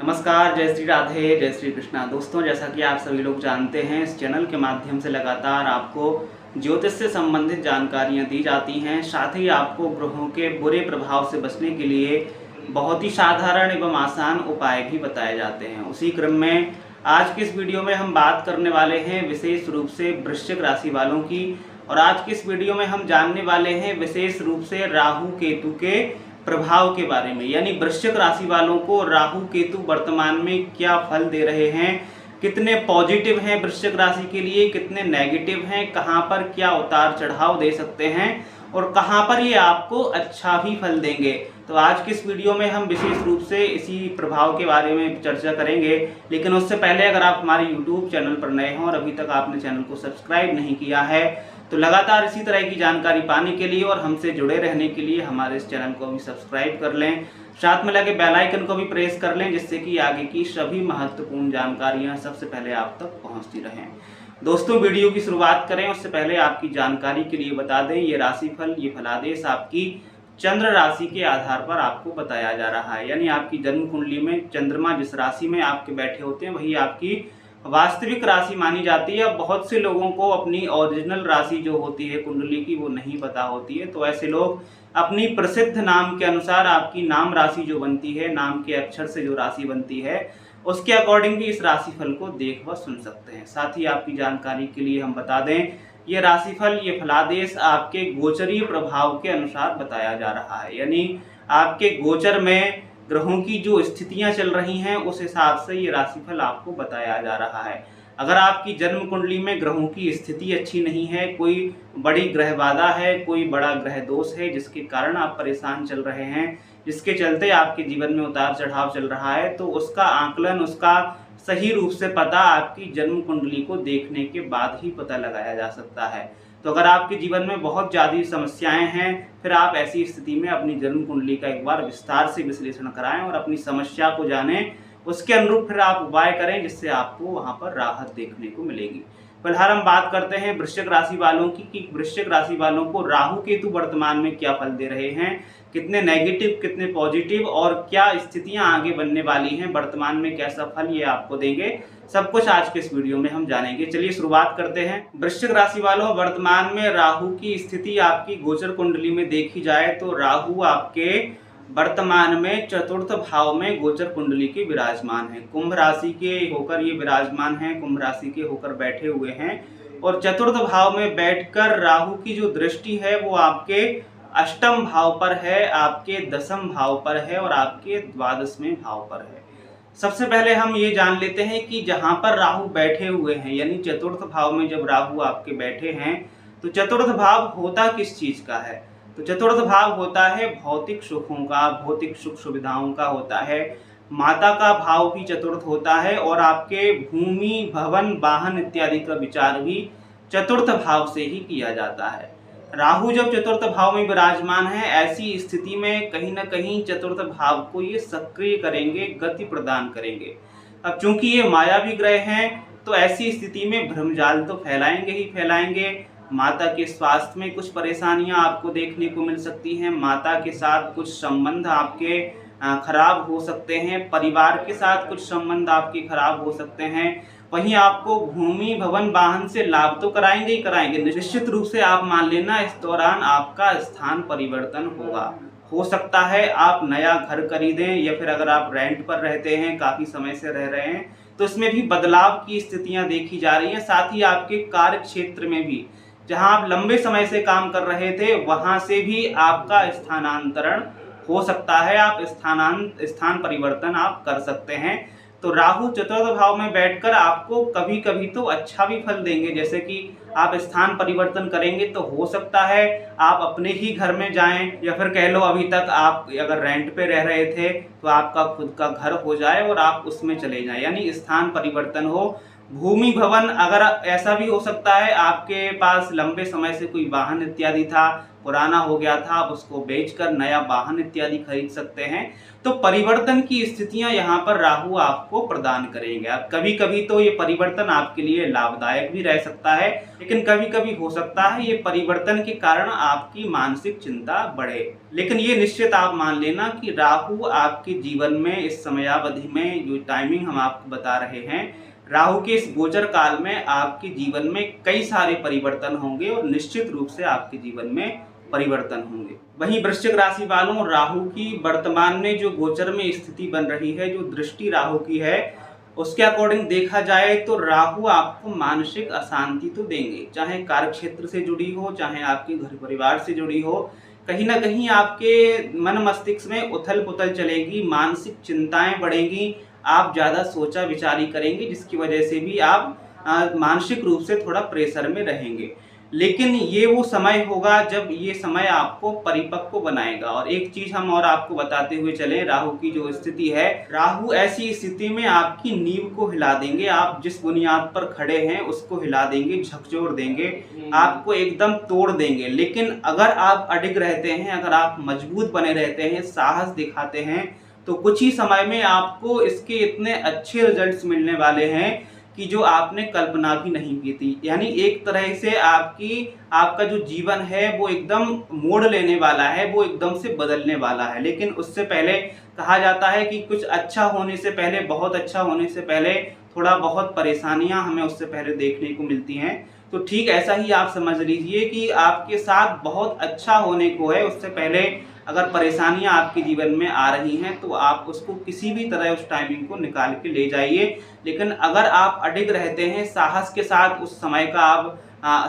नमस्कार, जय श्री राधे, जय श्री कृष्णा। दोस्तों, जैसा कि आप सभी लोग जानते हैं, इस चैनल के माध्यम से लगातार आपको ज्योतिष से संबंधित जानकारियां दी जाती हैं। साथ ही आपको ग्रहों के बुरे प्रभाव से बचने के लिए बहुत ही साधारण एवं आसान उपाय भी बताए जाते हैं। उसी क्रम में आज की इस वीडियो में हम बात करने वाले हैं विशेष रूप से वृश्चिक राशि वालों की। और आज की इस वीडियो में हम जानने वाले हैं विशेष रूप से राहु केतु के प्रभाव के बारे में। यानी वृश्चिक राशि वालों को राहु केतु वर्तमान में क्या फल दे रहे हैं, कितने पॉजिटिव हैं वृश्चिक राशि के लिए, कितने नेगेटिव हैं, कहां पर क्या उतार चढ़ाव दे सकते हैं और कहां पर ये आपको अच्छा भी फल देंगे। तो आज की इस वीडियो में हम विशेष रूप से इसी प्रभाव के बारे में चर्चा करेंगे। लेकिन उससे पहले अगर आप हमारे YouTube चैनल पर नए हों और अभी तक आपने चैनल को सब्सक्राइब नहीं किया है तो लगातार इसी तरह की जानकारी पाने के लिए और हमसे जुड़े रहने के लिए हमारे इस चैनल को भी सब्सक्राइब कर लें। साथ में लगे बेल आइकन को भी प्रेस कर लें, जिससे कि आगे की सभी महत्वपूर्ण जानकारियां सबसे पहले आप तक पहुंचती रहें। दोस्तों, वीडियो की शुरुआत करें उससे पहले आपकी जानकारी के लिए बता दें, ये राशिफल, ये फलादेश आपकी चंद्र राशि के आधार पर आपको बताया जा रहा है। यानी आपकी जन्म कुंडली में चंद्रमा जिस राशि में आपके बैठे होते हैं वही आपकी वास्तविक राशि मानी जाती है। बहुत से लोगों को अपनी ओरिजिनल राशि जो होती है कुंडली की वो नहीं पता होती है, तो ऐसे लोग अपनी प्रसिद्ध नाम के अनुसार आपकी नाम राशि जो बनती है, नाम के अक्षर से जो राशि बनती है उसके अकॉर्डिंग भी इस राशिफल को देख व सुन सकते हैं। साथ ही आपकी जानकारी के लिए हम बता दें, ये राशिफल, ये फलादेश आपके गोचरीय प्रभाव के अनुसार बताया जा रहा है। यानी आपके गोचर में ग्रहों की जो स्थितियां चल रही हैं उस हिसाब से ये राशिफल आपको बताया जा रहा है। अगर आपकी जन्म कुंडली में ग्रहों की स्थिति अच्छी नहीं है, कोई बड़ी ग्रह बाधा है, कोई बड़ा ग्रह दोष है जिसके कारण आप परेशान चल रहे हैं, जिसके चलते आपके जीवन में उतार चढ़ाव चल रहा है, तो उसका आकलन, उसका सही रूप से पता आपकी जन्म कुंडली को देखने के बाद ही पता लगाया जा सकता है। तो अगर आपके जीवन में बहुत ज़्यादा समस्याएं हैं, फिर आप ऐसी स्थिति में अपनी जन्म कुंडली का एक बार विस्तार से विश्लेषण कराएं और अपनी समस्या को जानें। उसके अनुरूप फिर आप उपाय करें, जिससे आपको वहां पर राहत देखने को मिलेगी। फिलहाल हम बात करते हैं वृश्चिक राशि वालों की कि वृश्चिक राशि वालों को राहु केतु वर्तमान में क्या फल दे रहे हैं, कितने नेगेटिव, कितने पॉजिटिव और क्या स्थितियां आगे बनने वाली हैं, वर्तमान में कैसा फल ये आपको देंगे, सब कुछ आज के इस वीडियो में हम जानेंगे। चलिए शुरुआत करते हैं। वृश्चिक राशि वालों, वर्तमान में राहु की स्थिति आपकी गोचर कुंडली में देखी जाए तो राहु आपके वर्तमान में चतुर्थ भाव में गोचर कुंडली के विराजमान है। कुंभ राशि के होकर ये विराजमान है, कुंभ राशि के होकर बैठे हुए हैं और चतुर्थ भाव में बैठकर राहु की जो दृष्टि है वो आपके अष्टम भाव पर है, आपके दसम भाव पर है और आपके द्वादशवें भाव पर है। सबसे पहले हम ये जान लेते हैं कि जहां पर राहु बैठे हुए हैं, यानी चतुर्थ भाव में जब राहु आपके बैठे हैं तो चतुर्थ भाव होता किस चीज का है? तो चतुर्थ भाव होता है भौतिक सुखों का, भौतिक सुख सुविधाओं का होता है। माता का भाव भी चतुर्थ होता है और आपके भूमि, भवन, वाहन इत्यादि का विचार भी चतुर्थ भाव से ही किया जाता है। राहु जब चतुर्थ भाव में विराजमान है, ऐसी स्थिति में कहीं ना कहीं चतुर्थ भाव को ये सक्रिय करेंगे, गति प्रदान करेंगे। अब चूंकि ये मायावी ग्रह हैं तो ऐसी स्थिति में भ्रमजाल तो फैलाएंगे ही फैलाएंगे। माता के स्वास्थ्य में कुछ परेशानियां आपको देखने को मिल सकती हैं, माता के साथ कुछ संबंध आपके खराब हो सकते हैं, परिवार के साथ कुछ संबंध आपके खराब हो सकते हैं। वहीं आपको भूमि, भवन, वाहन से लाभ तो कराएंगे ही कराएंगे। निश्चित रूप से आप मान लेना, इस दौरान आपका स्थान परिवर्तन होगा। हो सकता है आप नया घर खरीदें या फिर अगर आप रेंट पर रहते हैं, काफी समय से रह रहे हैं, तो इसमें भी बदलाव की स्थितियां देखी जा रही हैं। साथ ही आपके कार्य क्षेत्र में भी, जहां आप लंबे समय से काम कर रहे थे वहां से भी आपका स्थानांतरण हो सकता है, आप स्थान परिवर्तन आप कर सकते हैं। तो राहु चतुर्थ भाव में बैठकर आपको कभी कभी तो अच्छा भी फल देंगे, जैसे कि आप स्थान परिवर्तन करेंगे तो हो सकता है आप अपने ही घर में जाएं या फिर कह लो अभी तक आप अगर रेंट पे रह रहे थे तो आपका खुद का घर हो जाए और आप उसमें चले जाएं, यानी स्थान परिवर्तन हो। भूमि भवन, अगर ऐसा भी हो सकता है आपके पास लंबे समय से कोई वाहन इत्यादि था, पुराना हो गया था, आप उसको बेचकर नया वाहन इत्यादि खरीद सकते हैं। तो परिवर्तन की स्थितियां यहाँ पर राहु आपको प्रदान करेंगे। अब कभी-कभी तो ये परिवर्तन आपके लिए लाभदायक भी रह सकता है, लेकिन कभी-कभी हो सकता है ये परिवर्तन के कारण आपकी मानसिक चिंता बढ़े। लेकिन ये निश्चित आप मान लेना कि राहु आपके जीवन में इस समयावधि में जो टाइमिंग हम आपको बता रहे हैं, राहु के इस गोचर काल में आपके जीवन में कई सारे परिवर्तन होंगे और निश्चित रूप से आपके जीवन में परिवर्तन होंगे। वहीं वृश्चिक राशि वालों, राहु की वर्तमान में जो गोचर में स्थिति बन रही है, जो दृष्टि राहु की है, उसके अकॉर्डिंग देखा जाए तो राहु आपको मानसिक अशांति तो देंगे, चाहे कार्य क्षेत्र से जुड़ी हो, चाहे आपके घर परिवार से जुड़ी हो। कहीं ना कहीं आपके मन मस्तिष्क में उथल पुथल चलेगी, मानसिक चिंताएं बढ़ेंगी, आप ज़्यादा सोचा विचारी करेंगे, जिसकी वजह से भी आप मानसिक रूप से थोड़ा प्रेशर में रहेंगे। लेकिन ये वो समय होगा जब ये समय आपको परिपक्व बनाएगा। और एक चीज हम और आपको बताते हुए चले, राहु की जो स्थिति है, राहु ऐसी स्थिति में आपकी नींव को हिला देंगे, आप जिस बुनियाद पर खड़े हैं उसको हिला देंगे, झकझोर देंगे, आपको एकदम तोड़ देंगे। लेकिन अगर आप अडिग रहते हैं, अगर आप मजबूत बने रहते हैं, साहस दिखाते हैं, तो कुछ ही समय में आपको इसके इतने अच्छे रिजल्ट्स मिलने वाले हैं कि जो आपने कल्पना भी नहीं की थी। यानी एक तरह से आपका जो जीवन है वो एकदम मोड़ लेने वाला है, वो एकदम से बदलने वाला है। लेकिन उससे पहले कहा जाता है कि कुछ अच्छा होने से पहले, बहुत अच्छा होने से पहले थोड़ा बहुत परेशानियां हमें उससे पहले देखने को मिलती हैं। तो ठीक ऐसा ही आप समझ लीजिए कि आपके साथ बहुत अच्छा होने को है, उससे पहले अगर परेशानियां आपके जीवन में आ रही हैं तो आप उसको किसी भी तरह उस टाइमिंग को निकाल के ले जाइए। लेकिन अगर आप अडिग रहते हैं, साहस के साथ उस समय का आप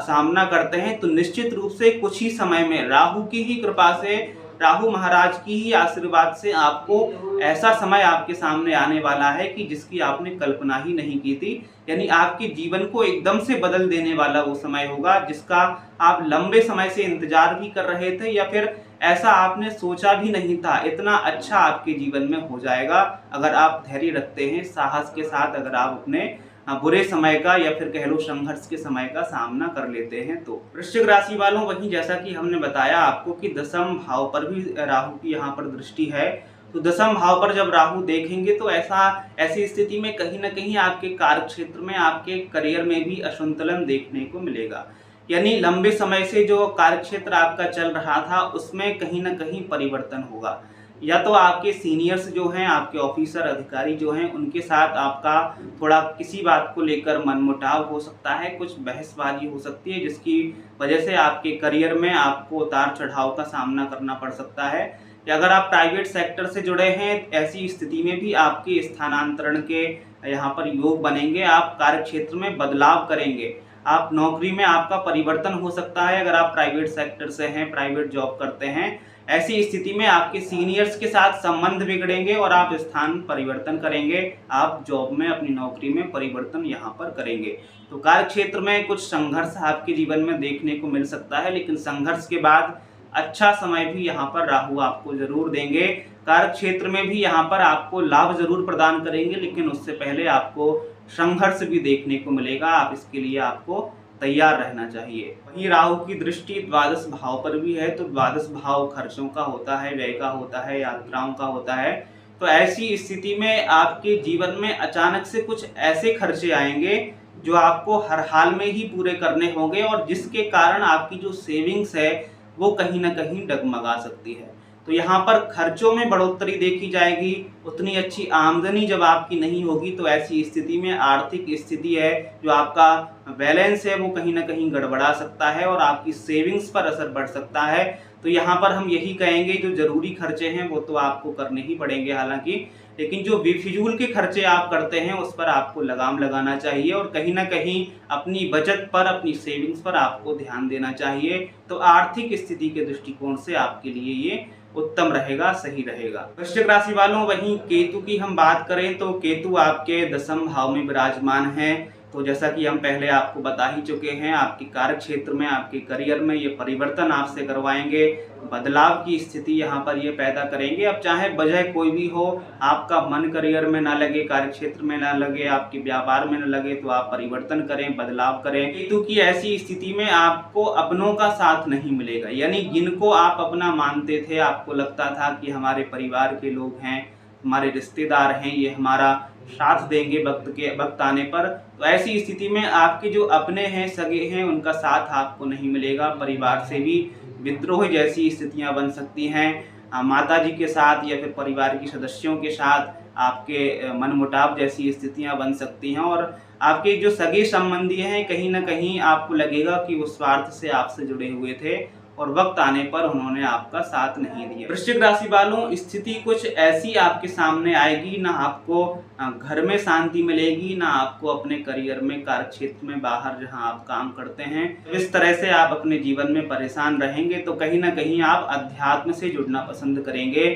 सामना करते हैं, तो निश्चित रूप से कुछ ही समय में राहु की ही कृपा से, राहु महाराज की ही आशीर्वाद से आपको ऐसा समय आपके सामने आने वाला है कि जिसकी आपने कल्पना ही नहीं की थी। यानी आपके जीवन को एकदम से बदल देने वाला वो समय होगा जिसका आप लंबे समय से इंतजार भी कर रहे थे, या फिर ऐसा आपने सोचा भी नहीं था। इतना अच्छा आपके जीवन में हो जाएगा अगर आप धैर्य रखते हैं, साहस के साथ अगर आप अपने बुरे समय का या फिर कह लो संघर्ष के समय का सामना कर लेते हैं। तो वृश्चिक राशि वालों, वहीं जैसा कि हमने बताया आपको कि दसम भाव पर भी राहु की यहाँ पर दृष्टि है, तो दसम भाव पर जब राहु देखेंगे तो ऐसी स्थिति में कहीं ना कहीं आपके कार्य क्षेत्र में, आपके करियर में भी असंतुलन देखने को मिलेगा। यानी लंबे समय से जो कार्य क्षेत्र आपका चल रहा था उसमें कहीं ना कहीं परिवर्तन होगा, या तो आपके सीनियर्स जो हैं, आपके ऑफिसर अधिकारी जो हैं, उनके साथ आपका थोड़ा किसी बात को लेकर मनमुटाव हो सकता है, कुछ बहसबाजी हो सकती है, जिसकी वजह से आपके करियर में आपको उतार चढ़ाव का सामना करना पड़ सकता है। या अगर आप प्राइवेट सेक्टर से जुड़े हैं, ऐसी स्थिति में भी आपके स्थानांतरण के यहाँ पर योग बनेंगे, आप कार्य क्षेत्र में बदलाव करेंगे, आप नौकरी में आपका परिवर्तन हो सकता है। अगर आप प्राइवेट सेक्टर से हैं, प्राइवेट जॉब करते हैं, ऐसी स्थिति में आपके सीनियर्स के साथ संबंध बिगड़ेंगे और आप स्थान परिवर्तन करेंगे, आप जॉब में, अपनी नौकरी में परिवर्तन यहाँ पर करेंगे। तो कार्य क्षेत्र में कुछ संघर्ष आपके जीवन में देखने को मिल सकता है, लेकिन संघर्ष के बाद अच्छा समय भी यहाँ पर राहु आपको जरूर देंगे। कार्य क्षेत्र में भी यहाँ पर आपको लाभ जरूर प्रदान करेंगे, लेकिन उससे पहले आपको संघर्ष भी देखने को मिलेगा। आप इसके लिए आपको तैयार रहना चाहिए। वहीं राहु की दृष्टि द्वादश भाव पर भी है, तो द्वादश भाव खर्चों का होता है, व्यय का होता है, यात्राओं का होता है। तो ऐसी स्थिति में आपके जीवन में अचानक से कुछ ऐसे खर्चे आएंगे जो आपको हर हाल में ही पूरे करने होंगे, और जिसके कारण आपकी जो सेविंग्स है वो कहीं ना कहीं डगमगा सकती है। तो यहाँ पर खर्चों में बढ़ोतरी देखी जाएगी। उतनी अच्छी आमदनी जब आपकी नहीं होगी, तो ऐसी स्थिति में आर्थिक स्थिति है, जो आपका बैलेंस है, वो कहीं ना कहीं गड़बड़ा सकता है और आपकी सेविंग्स पर असर पड़ सकता है। तो यहाँ पर हम यही कहेंगे, जो जरूरी खर्चे हैं वो तो आपको करने ही पड़ेंगे हालांकि, लेकिन जो बेफिजूल के खर्चे आप करते हैं उस पर आपको लगाम लगाना चाहिए, और कहीं ना कहीं अपनी बचत पर, अपनी सेविंग्स पर आपको ध्यान देना चाहिए। तो आर्थिक स्थिति के दृष्टिकोण से आपके लिए ये उत्तम रहेगा, सही रहेगा। वृश्चिक राशि वालों, वहीं केतु की हम बात करें तो केतु आपके दसम भाव में विराजमान है। तो जैसा कि हम पहले आपको बता ही चुके हैं, आपके कार्य क्षेत्र में, आपके करियर में ये परिवर्तन आपसे करवाएंगे। बदलाव की स्थिति यहाँ पर ये पैदा करेंगे। अब चाहे वजह कोई भी हो, आपका मन करियर में ना लगे, कार्यक्षेत्र में ना लगे, आपके व्यापार में ना लगे, तो आप परिवर्तन करें, बदलाव करें। केतु की ऐसी स्थिति में आपको अपनों का साथ नहीं मिलेगा, यानी जिनको आप अपना मानते थे, आपको लगता था कि हमारे परिवार के लोग हैं, हमारे रिश्तेदार हैं, ये हमारा साथ देंगे वक्त आने पर, तो ऐसी स्थिति में आपके जो अपने हैं, सगे हैं, उनका साथ आपको नहीं मिलेगा। परिवार से भी विद्रोह जैसी स्थितियां बन सकती हैं। माताजी के साथ या फिर परिवार के सदस्यों के साथ आपके मनमुटाव जैसी स्थितियां बन सकती हैं, और आपके जो सगे संबंधी हैं, कहीं न कहीं आपको लगेगा कि वो स्वार्थ से आपसे जुड़े हुए थे और वक्त आने पर उन्होंने आपका साथ नहीं दिया। वृश्चिक राशि वालों, स्थिति कुछ ऐसी आपके सामने आएगी, ना आपको घर में शांति मिलेगी, ना आपको अपने करियर में, कार्यक्षेत्र में, बाहर जहां आप काम करते हैं, इस तरह से आप अपने जीवन में परेशान रहेंगे तो कहीं ना कहीं आप अध्यात्म से जुड़ना पसंद करेंगे,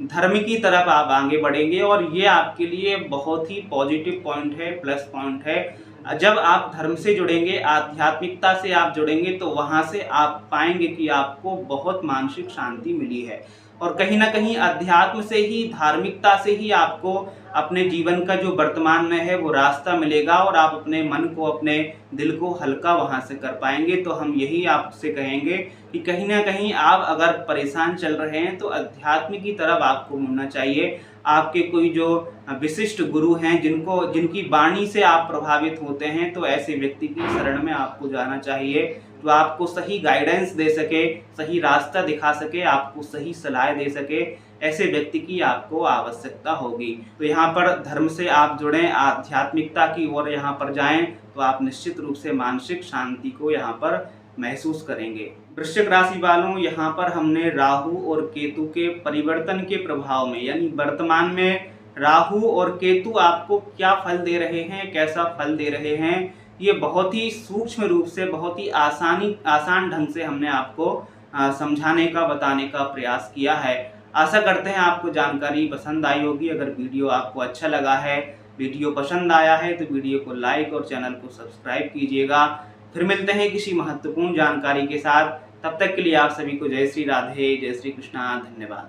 धर्म की तरफ आप आगे बढ़ेंगे, और ये आपके लिए बहुत ही पॉजिटिव पॉइंट है, प्लस पॉइंट है। जब आप धर्म से जुड़ेंगे, आध्यात्मिकता से आप जुड़ेंगे, तो वहां से आप पाएंगे कि आपको बहुत मानसिक शांति मिली है, और कहीं ना कहीं अध्यात्म से ही, धार्मिकता से ही आपको अपने जीवन का जो वर्तमान में है वो रास्ता मिलेगा, और आप अपने मन को, अपने दिल को हल्का वहां से कर पाएंगे। तो हम यही आपसे कहेंगे कि कहीं ना कहीं आप अगर परेशान चल रहे हैं तो अध्यात्म की तरफ आपको मुड़ना चाहिए। आपके कोई जो विशिष्ट गुरु हैं, जिनकी वाणी से आप प्रभावित होते हैं, तो ऐसे व्यक्ति की शरण में आपको जाना चाहिए, जो आपको सही गाइडेंस दे सके, सही रास्ता दिखा सके, आपको सही सलाह दे सके। ऐसे व्यक्ति की आपको आवश्यकता होगी। तो यहाँ पर धर्म से आप जुड़ें, आध्यात्मिकता की ओर यहाँ पर जाएं, तो आप निश्चित रूप से मानसिक शांति को यहाँ पर महसूस करेंगे। वृश्चिक राशि वालों, यहाँ पर हमने राहु और केतु के परिवर्तन के प्रभाव में, यानी वर्तमान में राहु और केतु आपको क्या फल दे रहे हैं, कैसा फल दे रहे हैं, ये बहुत ही सूक्ष्म रूप से, बहुत ही आसान ढंग से हमने आपको समझाने का, बताने का प्रयास किया है। आशा करते हैं आपको जानकारी पसंद आई होगी। अगर वीडियो आपको अच्छा लगा है, वीडियो पसंद आया है, तो वीडियो को लाइक और चैनल को सब्सक्राइब कीजिएगा। फिर मिलते हैं किसी महत्वपूर्ण जानकारी के साथ। तब तक के लिए आप सभी को जय श्री राधे, जय श्री कृष्णा, धन्यवाद।